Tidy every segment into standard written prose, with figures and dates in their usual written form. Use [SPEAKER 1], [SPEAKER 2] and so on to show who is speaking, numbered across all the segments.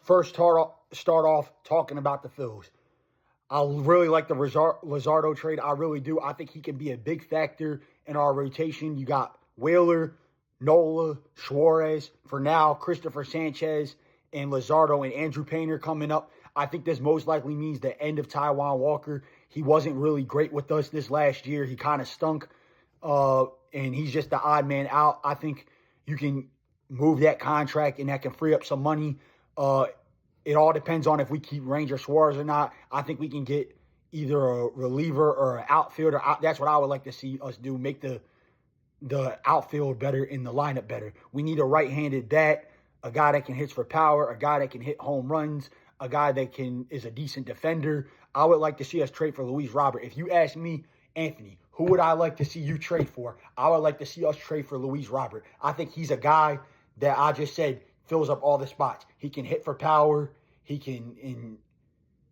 [SPEAKER 1] first start off talking about the Phils. I really like the Luzardo trade. I really do. I think he can be a big factor in our rotation. You got Wheeler, Nola, Suarez. For now, Christopher Sanchez and Luzardo and Andrew Painter coming up. I think this most likely means the end of Taijuan Walker. He wasn't really great with us this last year. He kind of stunk, and he's just the odd man out. I think you can move that contract, and that can free up some money. It all depends on if we keep Ranger Suarez or not. I think we can get either a reliever or an outfielder. That's what I would like to see us do, make the outfield better and the lineup better. We need a right-handed bat, a guy that can hit for power, a guy that can hit home runs, a guy that is a decent defender. I would like to see us trade for Luis Robert. If you ask me, Anthony, who would I like to see you trade for? I would like to see us trade for Luis Robert. I think he's a guy that I just said fills up all the spots. He can hit for power. He can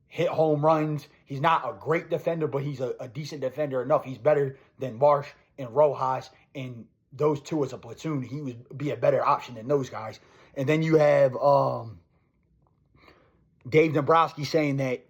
[SPEAKER 1] hit home runs. He's not a great defender, but he's a decent defender enough. He's better than Marsh and Rojas, and those two as a platoon, he would be a better option than those guys. And then you have Dave Dombrowski saying that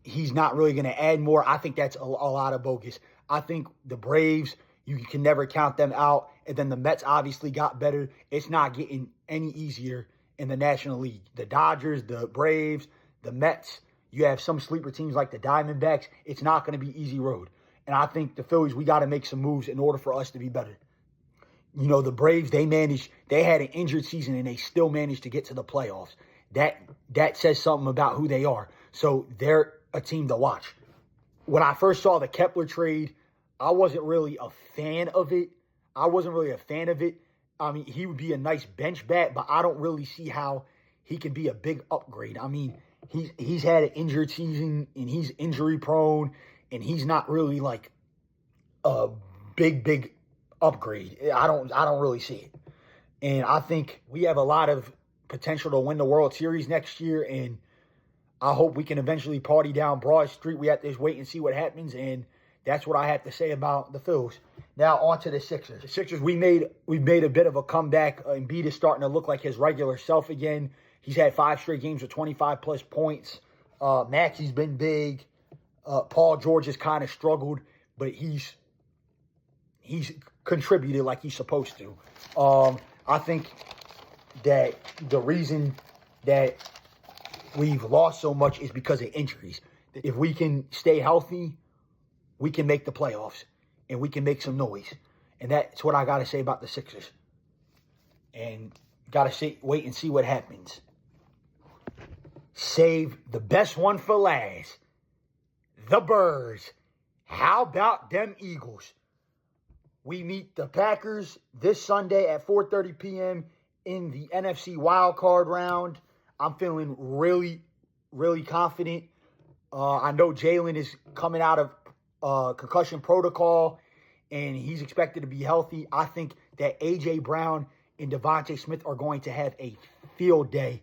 [SPEAKER 1] he's not really going to add more. I think that's a lot of bogus. I think the Braves, you can never count them out. And then the Mets obviously got better. It's not getting any easier in the National League. The Dodgers, the Braves, the Mets, you have some sleeper teams like the Diamondbacks. It's not going to be easy road. And I think the Phillies, we got to make some moves in order for us to be better. You know, the Braves, they had an injured season and they still managed to get to the playoffs. That says something about who they are. So they're a team to watch. When I first saw the Kepler trade, I wasn't really a fan of it. I mean, he would be a nice bench bat, but I don't really see how he can be a big upgrade. I mean, he's had an injured season, and he's injury prone, and he's not really like a big upgrade. I don't really see it. And I think we have a lot of potential to win the World Series next year, and I hope we can eventually party down Broad Street. We have to just wait and see what happens, and that's what I have to say about the Phils. Now on to the Sixers. The Sixers, we've made a bit of a comeback. Embiid is starting to look like his regular self again. He's had 5 straight games with 25-plus points. Maxi's been big. Paul George has kind of struggled, but he's contributed like he's supposed to. I think that the reason that we've lost so much is because of injuries. If we can stay healthy, we can make the playoffs, and we can make some noise. And that's what I got to say about the Sixers. And got to wait and see what happens. Save the best one for last. The Birds. How about them Eagles? We meet the Packers this Sunday at 4:30 p.m. in the NFC wildcard round. I'm feeling really, really confident. I know Jalen is coming out of concussion protocol, and he's expected to be healthy. I think that A.J. Brown and Devontae Smith are going to have a field day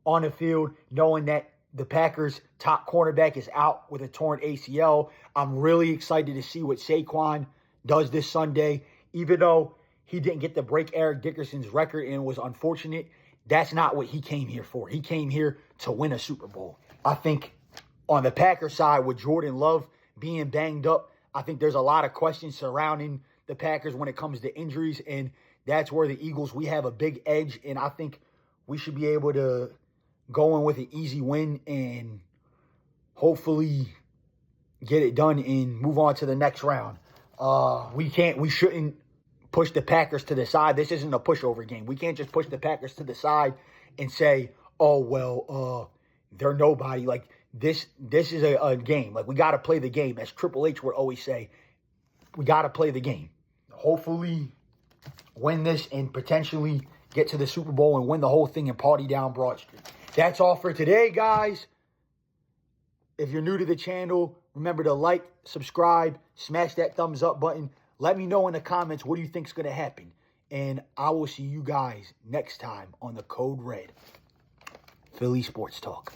[SPEAKER 1] on the field, knowing that the Packers' top cornerback is out with a torn ACL. I'm really excited to see what Saquon does this Sunday. Even though he didn't get to break Eric Dickerson's record and it was unfortunate, that's not what he came here for. He came here to win a Super Bowl. I think on the Packers side, with Jordan Love being banged up, I think there's a lot of questions surrounding the Packers when it comes to injuries, and that's where the Eagles, we have a big edge, and I think we should be able to go in with an easy win and hopefully get it done and move on to the next round. We shouldn't push the Packers to the side. This isn't a pushover game. We can't just push the Packers to the side and say, oh, well, they're nobody. Like, this is a game. Like, we got to play the game. As Triple H would always say, we got to play the game. Hopefully win this and potentially get to the Super Bowl and win the whole thing and party down Broad Street. That's all for today, guys. If you're new to the channel, remember to like, subscribe, smash that thumbs up button. Let me know in the comments what do you think is going to happen. And I will see you guys next time on the Code Red Philly Sports Talk.